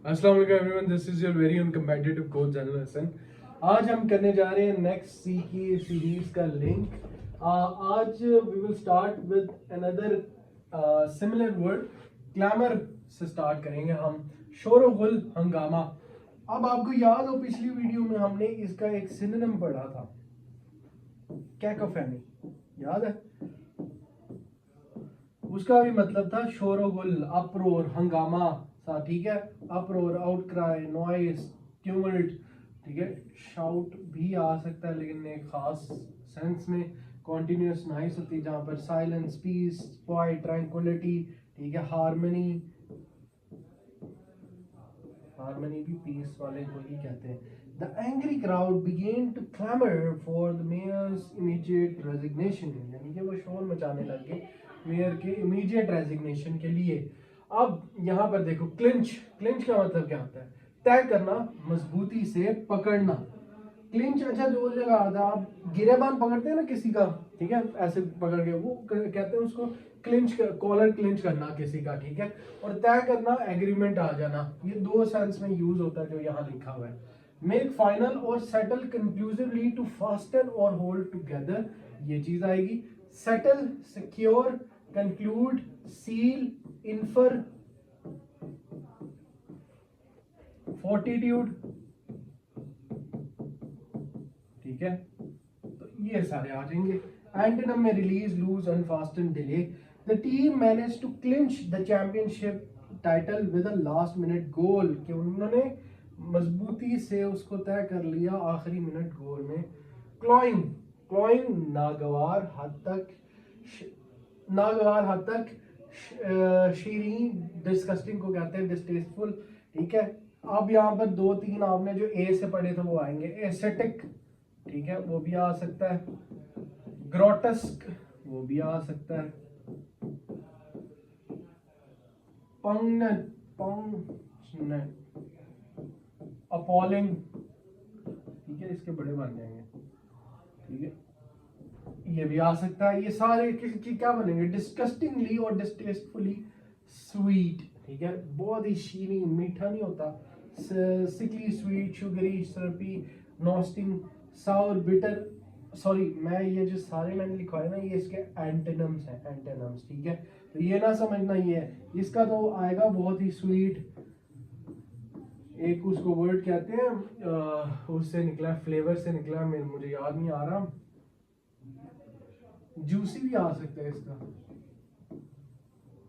अस्सलाम वालेकुम everyone, this is your very own competitive coach general Hasan. आज हम करने जा रहे हैं नेक्स्ट सी की सीरीज का लिंक। आज we will start with another similar word, clamour से स्टार्ट करेंगे हम। शोर गुल हंगामा। अब आपको याद हो पिछली वीडियो में हमने इसका एक सिनोनिम पढ़ा था, कैकोफेनी, याद है? उसका भी मतलब था शोरगुल, अप्रोर, हंगामा सा, ठीक है। अप्रोर, आउटक्राई, नॉइस, ट्यूमल्ट, ठीक है। शाउट भी आ सकता है लेकिन एक खास सेंस में। कॉन्टिन्यूस नॉइस होती है जहाँ पर साइलेंस, पीस, क्वाइट, ट्रैंक्विलिटी, ठीक है। हार्मनी, हार्मनी भी पीस वाले को ही कहते हैं। The angry crowd begin to clamour for the mayor's immediate resignation, यानी कि वो शोर मचाने लग गए मेयर के इमीडिएट रेजिग्नेशन के लिए। अब यहाँ पर देखो, क्लिंच, क्लिंच का मतलब क्या होता है? तय करना, मजबूती से पकड़ना। क्लिंच, अच्छा जो जगह आता है, आप गिरेबान पकड़ते हैं ना किसी का, ठीक है, ऐसे पकड़ के, वो कहते हैं उसको क्लिंच, कॉलर क्लिंच करना किसी का, ठीक है। और तय करना, एग्रीमेंट आ जाना, ये दो सेंस में यूज होता है जो यहाँ लिखा हुआ है। मेक फाइनल और सेटल कंक्लूसिवली, टू फास्टन और होल्ड टुगेदर, ये चीज आएगी। Settle, secure, conclude, seal, infer, fortitude, ठीक है। तो ये सारे आ जाएंगे। एंटोनिम में release, loose, unfasten, delay. The team manage to clinch the championship title with a last minute goal, कि उन्होंने मजबूती से उसको तय कर लिया आखिरी मिनट गोल में। क्लॉइंग, क्लॉइंग नागवार हद तक, नागवार हद तक, शीरीन, डिस्कस्टिंग को कहते हैं, डिस्टेस्टफुल, ठीक है। अब यहाँ पर दो तीन आपने जो ए से पढ़े थे वो आएंगे। एस्थेटिक, ठीक है, वो भी आ सकता है। ग्रोटस्क, वो भी आ सकता है। पंगनट, पंगनट, अपॉलिंग, ठीक है, इसके बड़े बन जाएंगे, ठीक है। ये भी आ सकता है। ये सारे किसकी क्या बनेंगे? डिस्कस्टिंगली और डिस्टेस्टफुली स्वीट, ठीक है, बहुत ही शीनी, मीठा नहीं होता। सिकली स्वीट, शुगरी, सरपी, नॉस्टिंग, साउर, बिटर। सॉरी, मैं ये जो सारे मैंने लिखवाए ना, ये इसके एंटोनिम्स हैं, एंटोनिम्स, ठीक है। तो ये ना समझना, ये है इसका तो आएगा बहुत ही स्वीट। एक उसको वर्ड कहते हैं, उससे निकला, फ्लेवर से निकला, मुझे याद नहीं आ रहा। जूसी भी आ सकता है इसका,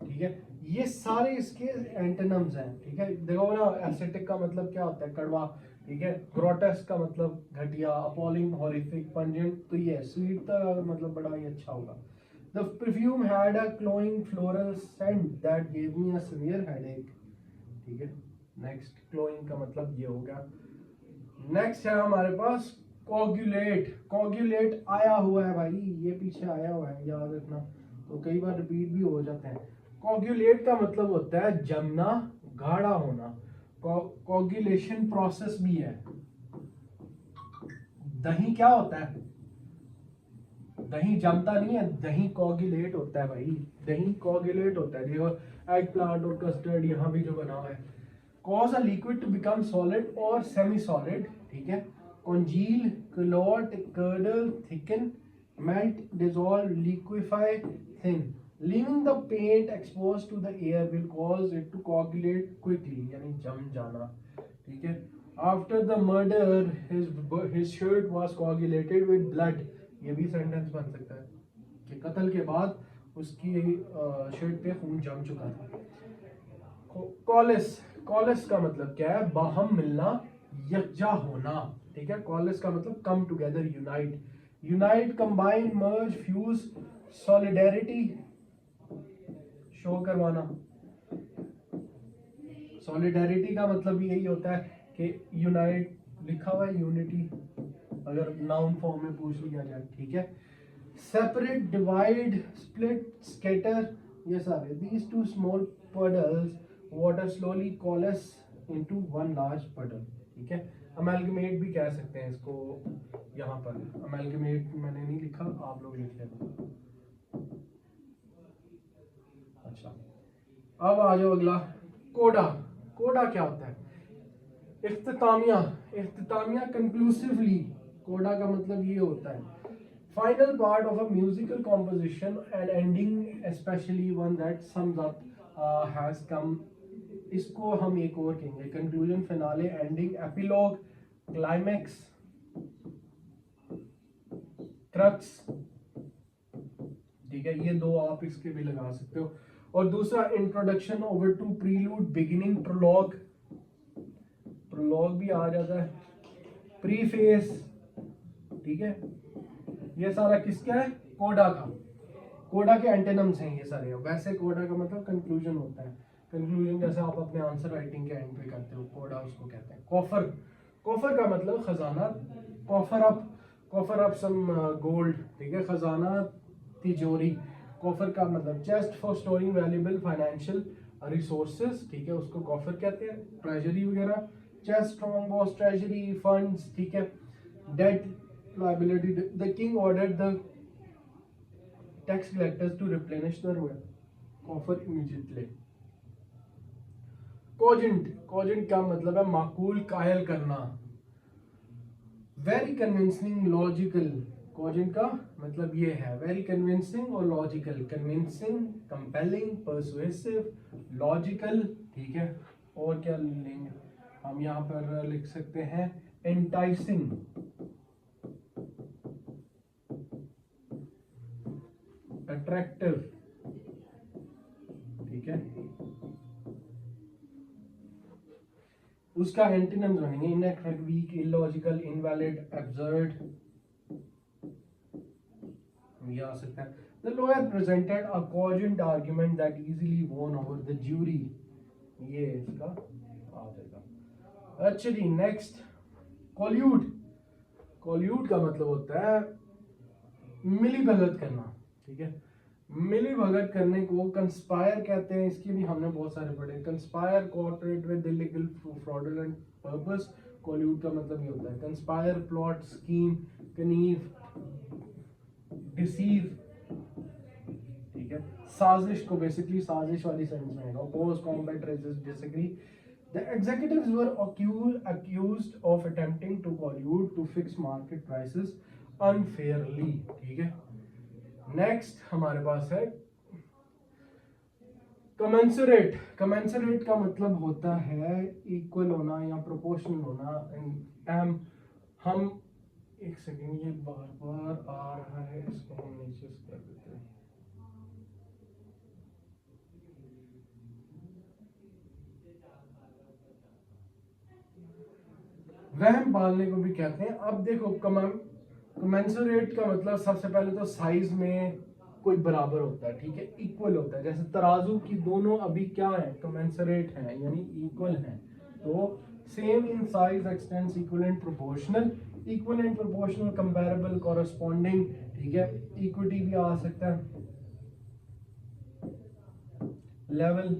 ठीक है। ये सारे इसके एंटोनिम्स हैं, ठीक है। देखो ना, एसिटिक का मतलब क्या होता है? कड़वा, ठीक है। ग्रोटेस्क का मतलब घटिया, अपॉलिंग, हॉरिफिक, पंजेंट, तो ये स्वीट का मतलब बड़ा ही अच्छा होगा। The perfume had a cloying floral scent that give me a severe headache, ठीक है। नेक्स्ट, क्लोइंग का मतलब ये हो गया। नेक्स्ट है हमारे पास कोगुलेट। कोगुलेट आया हुआ है भाई, ये पीछे आया हुआ है, याद रखना, तो कई बार रिपीट भी हो जाते हैं। कोगुलेट का मतलब होता है जमना, गाढ़ा होना। कोगुलेशन प्रोसेस भी है। दही क्या होता है? दही जमता नहीं है, दही कोगुलेट होता है भाई, दही कोगुलेट होता है। देखो, एग प्लांट और कस्टर्ड यहाँ भी जो बना हुआ है। Cause a liquid to become solid और सेमी सॉलिड, ठीक है। congeal, clot, curdle, thicken, melt, dissolve, liquefy, thin. Leaving the paint exposed to the air will cause it to coagulate quickly, यानी जम जाना, ठीक है। After the murder, his shirt was coagulated with blood. ये भी sentence बन सकता है कि कत्ल के बाद उसकी शर्ट पे खून जम चुका था। कॉलिस, कॉलिस का मतलब क्या है? बाहम मिलना, यकजा होना, ठीक है। कॉलिस का मतलब come together, unite, unite, combine, merge, fuse, solidarity, show करवाना। सॉलिडेरिटी का मतलब यही होता है कि यूनाइट, लिखा हुआ है यूनिटी, अगर नाउन फॉर्म में पूछ लिया जाए, ठीक है। सेपरेट, डिवाइड, स्प्लिट, स्कैटर, ये सारे। These two small puddles water slowly coalesce into one large puddle, ठीक है। अमेलगमेट भी कह सकते हैं इसको, यहाँ पर अमेलगमेट मैंने नहीं लिखा, आप लोग लिख लेना। अच्छा, अब आ जाओ अगला, कोडा। कोडा क्या होता है? इख्तितामिया कंक्लूसिवली, कोडा का मतलब ये होता है final part of a musical composition and ending specially one that sums up has come. इसको हम एक और कहेंगे conclusion, finale, ending, epilogue, climax, crux. ठीक है, ये दो आप इसके भी लगा सकते हो। और दूसरा इंट्रोडक्शन, ओवर टू, प्रीलूड, बिगिनिंग, प्रोलॉग, प्रोलॉग भी आ जाता है, प्रीफेस। ठीक है, ये सारा किसका है? कोडा का। कोडा के एंटेनम्स हैं ये सारे। वैसे कोडा का मतलब कंक्लूजन होता है। कंक्लूजन जैसे आप अपने आंसर राइटिंग के एंड पे करते हो, कोडा उसको कहते हैं। कॉफर, कॉफर का मतलब खजाना, कॉफर अप सम गोल्ड। ठीक है, खजाना, तिजोरी। कॉफर का मतलब chest for storing valuable financial resources. ठीक है, उसको कॉफर कहते हैं। ट्रेजरी वगैरह, chest, strong box, treasury, funds. ठीक है, debt, liability. The king ordered the tax collectors to replenish the coffer immediately. Cogent, cogent का मतलब है माकूल, कायल करना। Very convincing, logical. कोजेंट का मतलब ये है वेरी कन्विंसिंग और logical. Convincing, compelling, persuasive, logical. ठीक है, और क्या लेंगे हम यहाँ पर? लिख सकते हैं एंटाइसिंग, अट्रैक्टिव। ठीक है, उसका एंटीनम्स बनेंगे inept, weak, illogical, invalid, absurd. ये आ सकता है। The lawyer presented a cogent argument that easily won over the jury. ये इसका आ जाएगा। अच्छा जी, नेक्स्ट कॉल्यूड। कॉल्यूड का मतलब होता है मिली भगत करना। ठीक है, मिली भगत करने को कंस्पायर कहते हैं। इसके भी हमने बहुत सारे पढ़े। Conspire, cooperate with illegal, fraudulent purpose. Collude का मतलब ये होता है conspire, plot, scheme, connive, deceive. ठीक है, साजिश को बेसिकली साजिश वाली सेंस में है। Oppose, combat, resist, disagree. The executives were accused of attempting to collude to fix market prices unfairly. ठीक है, नेक्स्ट हमारे पास है कमेंसुरेट। कमेंसुरेट का मतलब होता है इक्वल होना या प्रोपोर्शनल होना। हम एक सेकेंड, ये बार बार आ रहा है, इसको हम नीचे कर देते हैं। वहम पालने को भी कहते हैं। अब देखो, कमेंसुरेट का मतलब सबसे पहले तो साइज में कोई बराबर होता है। ठीक है, इक्वल होता है। जैसे तराजू की दोनों अभी क्या है? कमेंसुरेट है, यानी इक्वल है। तो same in size, expanse, equal and proportional. Equal and proportional, comparable, corresponding. ठीक है, इक्विटी भी आ सकता है, level,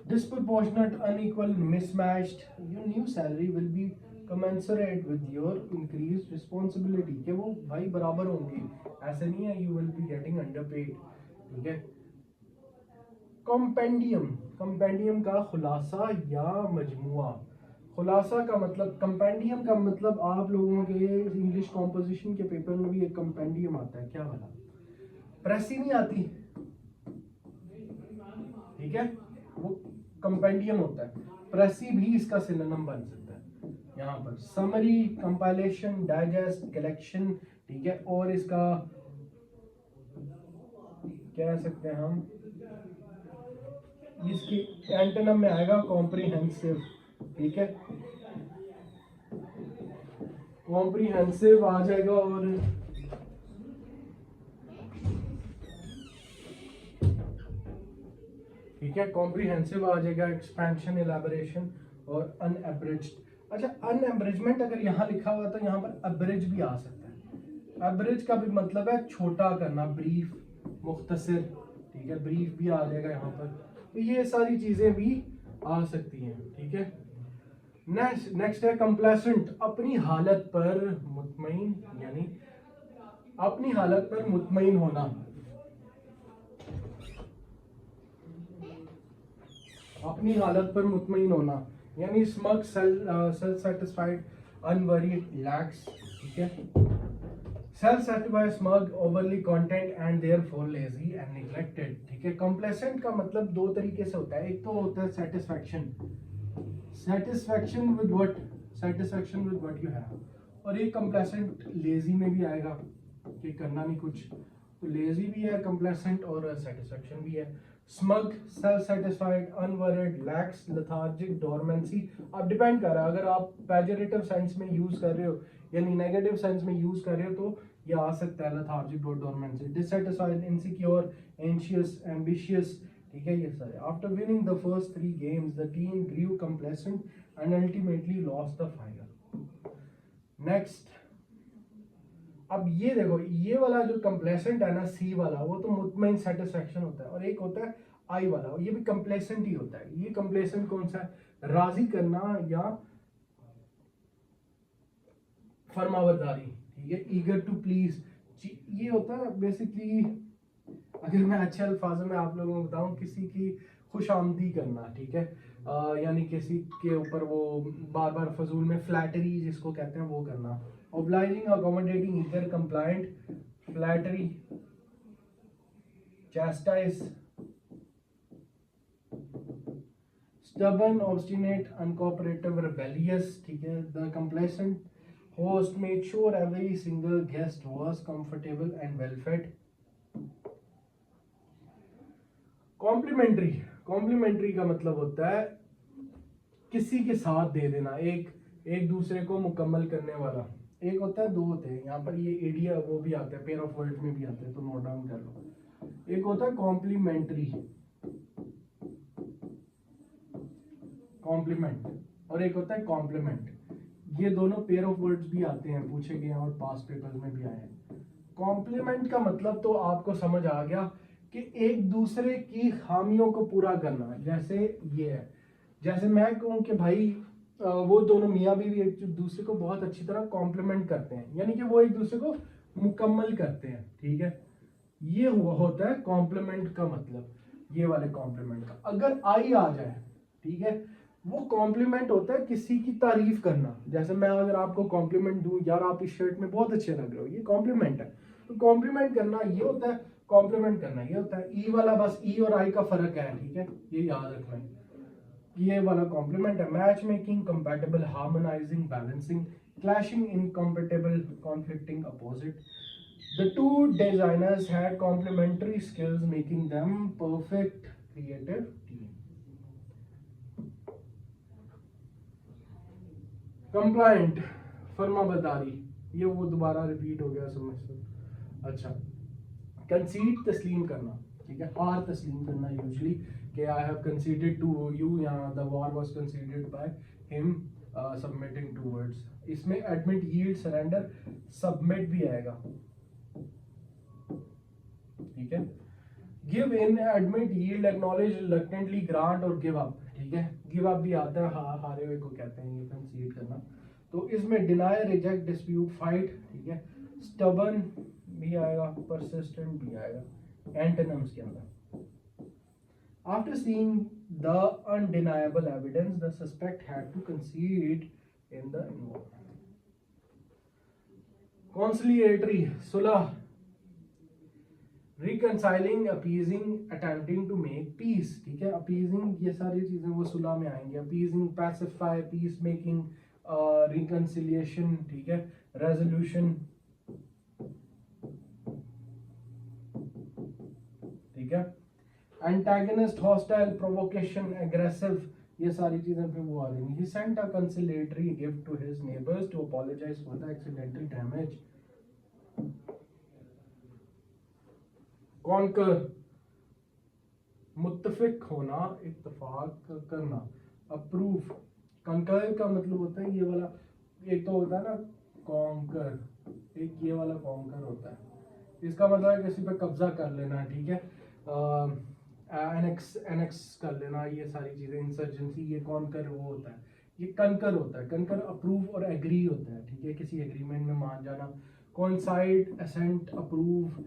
disproportionate, unequal, mismatched. Your new salary will be commensurate with your increased responsibility. कि वो भाई बराबर होंगे, ऐसे नहीं है you will be getting underpaid. ठीक है, कंपेंडियम, कंपेंडियम का खुलासा या मजमुआ। खुलासा का मतलब, कंपेंडियम का मतलब आप लोगों के इंग्लिश कॉम्पोजिशन के पेपर में भी एक कंपेंडियम आता है। क्या वाला? प्रेसी नहीं आती? ठीक है, वो कंपेंडियम होता है। प्रेसी भी इसका सिनोनिम बन सकता है। यहाँ पर समरी, कंपाइलेशन, डाइजेस्ट, कलेक्शन। ठीक है, और इसका कह सकते हैं हम, इसकी एंटोनिम में आएगा कॉम्प्रिहेंसिव। ठीक है, कॉम्प्रिहेंसिव आ जाएगा। और ठीक है, कॉम्प्रिहेंसिव आ जाएगा, एक्सपेंशन, एलैबोरेशन और अनएब्रिज्ड। अच्छा, अनएब्रिजमेंट अगर यहाँ लिखा हुआ तो यहाँ पर अब्रिज भी आ सकता है। अब्रिज का भी मतलब है छोटा करना, ब्रीफ, मुख्तसर। ठीक है, ब्रीफ भी आ जाएगा यहाँ पर। तो ये सारी चीजें भी आ सकती हैं। ठीक है, नेक्स्ट है कंप्लेसेंट, अपनी हालत पर मुतमईन, यानी अपनी हालत पर मुतमईन होना। अपनी हालत पर मुतमईन होना, यानी smug, self satisfied, unworried, lakhs, ठीक है। Self satisfied, smug, overly content and therefore lazy and neglected, ठीक है। कंप्लेसेंट का मतलब दो तरीके से होता है, एक तो होता है satisfaction, satisfaction with what you have, और एक कंप्लेसेंट लेजी में भी आएगा कि करना नहीं कुछ, तो लेजी भी है कंप्लेसेंट और सेटिस्फैक्शन भी है। Smug, self satisfied, unworried, lax, lethargic, dormancy. अब डिपेंड कर रहा है, अगर आप पेजोरेटिव सेंस में यूज कर रहे हो यानी नेगेटिव सेंस में यूज कर रहे हो तो ये आ सकता है लेथार्जिक और dormancy. Dissatisfied, insecure, anxious, ambitious, ठीक है, ये सारे। After winning the first 3 games the team grew complacent and ultimately lost the final. Next, अब ये देखो, ये वाला जो कंप्लेसेंट है ना, सी वाला, वो तो मुतमईन सेटिस्फैक्शन होता है, और एक होता है आई वाला, ये भी कंप्लेसेंट ही होता है। ये कंप्लेसेंट कौन सा है? राजी करना या फरमाबरदारी, ठीक है, ईगर टू प्लीज, ये होता है बेसिकली, अगर मैं अच्छे अल्फाजों में आप लोगों को बताऊं, किसी की खुशामदी करना, ठीक है, यानी किसी के ऊपर वो बार बार फजूल में फ्लैटरी जिसको कहते हैं वो करना। Obliging, accommodating, eager, compliant, flattery, chastise, stubborn, obstinate, uncooperative, rebellious, ठीक है। The complacent host made sure every single guest was comfortable and well fed. Complimentary का मतलब होता है किसी के साथ दे देना, एक दूसरे को मुकम्मल करने वाला। एक होता है, दो होते हैं, यहाँ पर ये एडिया वो भी आता है, पेयर ऑफ वर्ड्स में भी आता है, तो नोट डाउन कर लो। एक होता है कॉम्प्लीमेंट्री, कॉम्प्लीमेंट, और एक होता है कॉम्प्लीमेंट। ये दोनों पेयर ऑफ वर्ड्स भी आते हैं, पूछे गए हैं और पास्ट पेपर्स में भी आए हैं। कॉम्प्लीमेंट का मतलब तो आपको समझ आ गया कि एक दूसरे की खामियों को पूरा करना। जैसे ये है, जैसे मैं कहूँ कि भाई वो दोनों मियाँ बीवी एक दूसरे को बहुत अच्छी तरह कॉम्प्लीमेंट करते हैं, यानी कि वो एक दूसरे को मुकम्मल करते हैं, ठीक है। ये होता है कॉम्प्लीमेंट का मतलब, ये वाले कॉम्प्लीमेंट का। अगर आई आ जाए, ठीक है, वो कॉम्प्लीमेंट होता है किसी की तारीफ करना। जैसे मैं अगर आपको कॉम्प्लीमेंट दूं, यार आप इस शर्ट में बहुत अच्छे लग रहे हो, ये कॉम्प्लीमेंट है। तो कॉम्प्लीमेंट करना ये होता है, कॉम्प्लीमेंट करना ये होता है। ई वाला बस ई और आई का फर्क है, ठीक है, ये याद रखना है। ये वाला कॉम्प्लीमेंट है। Match making, compatible, harmonising, balancing, clashing, incompatible, conflicting, opposite. The two designers had complementary skills, making them perfect creative team. Compliant, फरमाबरदारी, ये वो दोबारा रिपीट हो गया समझ से। अच्छा, कंसीड, तस्लीम करना, ठीक है, हार तस्लीम करना यूजुअली, कि I have conceded to you, या the war was conceded by him, submitting to words. इसमें एडमिट, यील्ड, सरेंडर, सबमिट भी आएगा, ठीक है। Give in, admit, yield, acknowledge, reluctantly, grant और गिव अप, ठीक है। गिव अप भी आता है, हारे हुए को कहते हैं ये कंसीड करना। तो इसमें डिनाई, रिजेक्ट, डिस्प्यूट, फाइट, ठीक है। स्टबर्न भी आएगा, परसिस्टेंट भी आएगा एंटोनिम्स के अंदर। After seeing the undeniable evidence, the suspect had to concede in the involvement. Conciliatory, Sulah, reconciling, appeasing, attempting to make peace, ठीक है। appeasing, ये सारी चीजें वो सुलह में आएंगी। appeasing, pacify, peace making, reconciliation, ठीक है, resolution, ठीक है। एंटागनिस्ट, हॉस्टाइल, प्रोवोकेशन, एग्रेसिव, ये सारी चीजें फिर वो आ जाएंगी। He sent a conciliatory gift to his neighbors to apologize for the accidental damage. Conquer, मुत्तफिक होना, इत्तफाक करना। अप्रूव, कंकर का मतलब होता है ये वाला, एक तो होता है ना कॉन्कर, एक ये वाला कॉन्कर होता है। इसका मतलब है किसी पे कब्जा कर लेना, ठीक है, एनेक्स कर लेना, ये सारी चीजें, इंसर्जेंसी, ये कॉन्कर वो होता है। ये कनकर होता है, कनकर अप्रूव और एग्री होता है, ठीक है, किसी एग्रीमेंट में मान जाना। कॉन्साइड, असेंट, अप्रूव,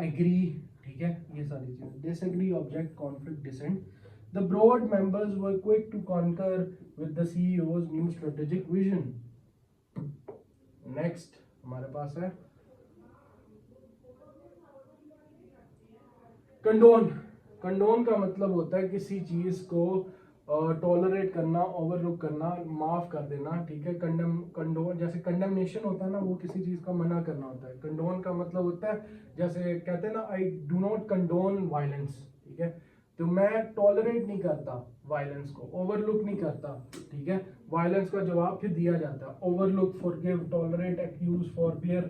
एग्री, ठीक है, ये सारी चीजें। Disagree, object, conflict, dissent. The board members were quick to concur with the CEO's new strategic vision. Next हमारे पास है कंडोन का मतलब होता है किसी चीज को टॉलरेट करना, ओवरलुक करना, माफ कर देना, ठीक है। कंडोन जैसे कंडेमनेशन होता है ना, वो किसी चीज का मना करना होता है। कंडोन का मतलब होता है जैसे कहते हैं ना, I do not condone violence, ठीक है। तो मैं टॉलरेट नहीं करता वायलेंस को, ओवरलुक नहीं करता, ठीक है। वायलेंस का जवाब फिर दिया जाता है, ओवरलुक, फॉरगिव, टॉलरेट, एक्यूज, फॉरबियर,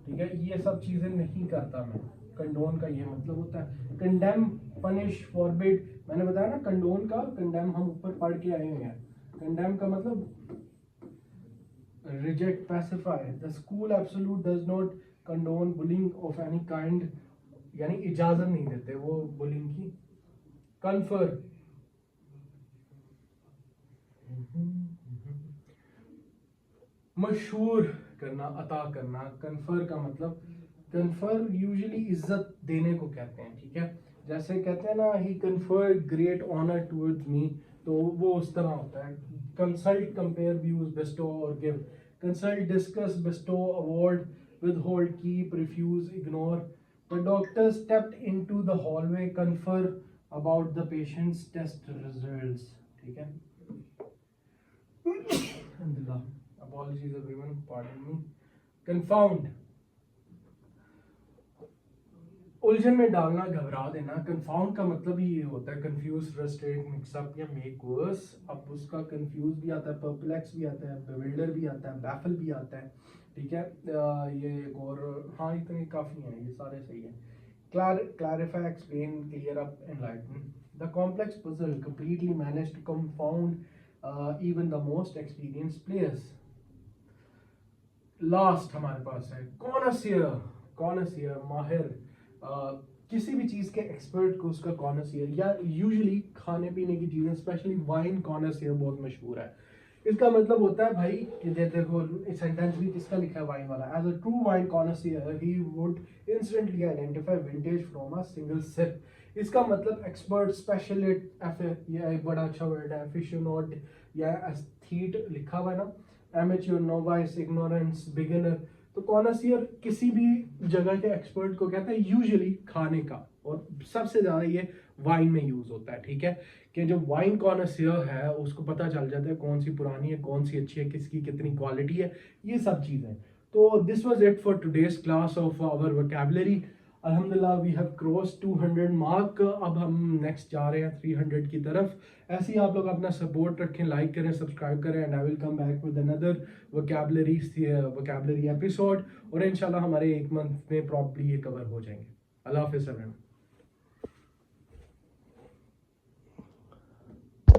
ठीक है। ये सब चीजें नहीं करता मैं। कंडोन का ये मतलब होता है। कंडेम, पनिश, फॉरबिड, मैंने बताया ना कंडोन का, कंडेम हम ऊपर पढ़ के आए हुए हैं। कंडेम का मतलब reject, pacify. The school absolute does not condone bullying of any kind, यानी इजाजत नहीं देते वो बुलिंग की। कन्फर, मशहूर करना, अता करना। कन्फर का मतलब, कन्फर यूजुअली इज्जत देने को कहते हैं, ठीक है। जैसे कहते हैं ना, he conferred great honour towards me, तो वो उस तरह होता है। कंसल्ट, कंपेयर व्यूज, बेस्टो और give. Consult, discuss, bestow, award, withhold, keep, refuse, ignore. The doctor stepped into the hallway, confer about the patient's test results, ठीक है। Alhamdulillah. Apologies everyone, pardon me. Confound, उलझन में डालना, घबरा देना। Confound का मतलब ही ये होता है कंफ्यूज, फ्रस्ट्रेट, मिक्सअप या मेक वर्स। अब उसका कंफ्यूज भी आता है, परप्लेक्स भी आता है, बेविल्डर भी आता है, बैफल भी आता है, ठीक है। ये एक और, हाँ इतने काफ़ी हैं, ये सारे सही हैं। clarify, explain, clear up, enlighten. The complex puzzle completely managed to confound even the most experienced players. Last हमारे पास है कॉनसियर, माहिर। किसी भी चीज़ के एक्सपर्ट को उसका कॉनसियर, या यूजुअली खाने पीने की चीज़ें, स्पेशली वाइन कॉनसियर बहुत मशहूर है। इसका मतलब होता है भाई कि देखो सेंटेंस भी किसका लिखा है, वाइन वाला। As a true wine connoisseur he would instantly identify vintage from a single sip. इसका मतलब एक्सपर्ट, स्पेशलिस्ट, ये एक बड़ा अच्छा वर्ड है। एफिशिएंट या एस्थीट लिखा हुआ है ना, एमेच्योर, नोवाइस, इग्नोरेंस, बिगिनर। तो कॉनसियर किसी भी जगह के एक्सपर्ट को कहते हैं, यूजुअली खाने का, और सबसे ज्यादा ये वाइन में यूज होता है, ठीक है। कि जो वाइन कॉनसियर है उसको पता चल जाता है कौन सी पुरानी है, कौन सी अच्छी है, किसकी कितनी क्वालिटी है, ये सब चीजें। तो this was it for today's class of our vocabulary. अल्हम्दुलिल्लाह वी हैव क्रॉस 200 मार्क। अब हम नेक्स्ट जा रहे हैं 300 की तरफ। ऐसे ही आप लोग अपना सपोर्ट रखें, लाइक करें, सब्सक्राइब करें, and I will come back with another vocabulary episode. और इंशाल्लाह हमारे एक मंथ में प्रॉपर्ली ये कवर हो जाएंगे। अल्लाह हाफिज़ एवरीवन।